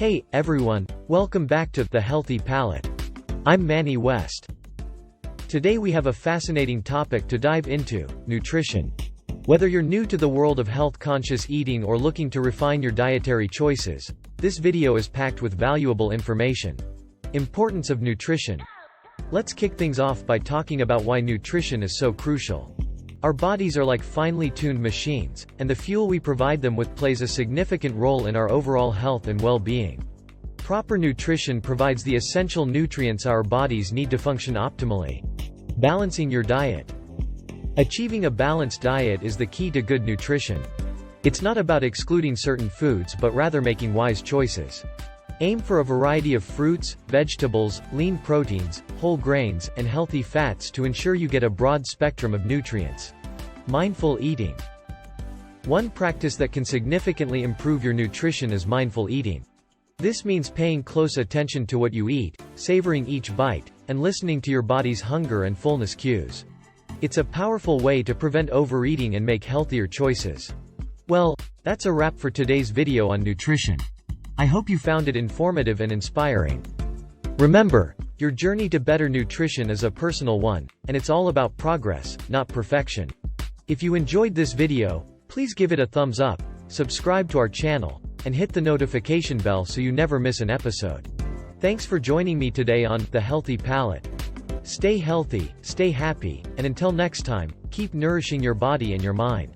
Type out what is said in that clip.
Hey, everyone, welcome back to The Healthy Palate. I'm Manny West. Today we have a fascinating topic to dive into: nutrition. Whether you're new to the world of health-conscious eating or looking to refine your dietary choices, this video is packed with valuable information. Importance of nutrition. Let's kick things off by talking about why nutrition is so crucial. Our bodies are like finely tuned machines, and the fuel we provide them with plays a significant role in our overall health and well-being. Proper nutrition provides the essential nutrients our bodies need to function optimally. Balancing your diet. Achieving a balanced diet is the key to good nutrition. It's not about excluding certain foods but rather making wise choices. Aim for a variety of fruits, vegetables, lean proteins, whole grains, and healthy fats to ensure you get a broad spectrum of nutrients. Mindful eating. One practice that can significantly improve your nutrition is mindful eating. This means paying close attention to what you eat, savoring each bite, and listening to your body's hunger and fullness cues. It's a powerful way to prevent overeating and make healthier choices. Well, that's a wrap for today's video on nutrition. I hope you found it informative and inspiring. Remember, your journey to better nutrition is a personal one, and it's all about progress, not perfection. If you enjoyed this video, please give it a thumbs up, subscribe to our channel, and hit the notification bell so you never miss an episode. Thanks for joining me today on The Healthy Palate. Stay healthy, stay happy, and until next time, keep nourishing your body and your mind.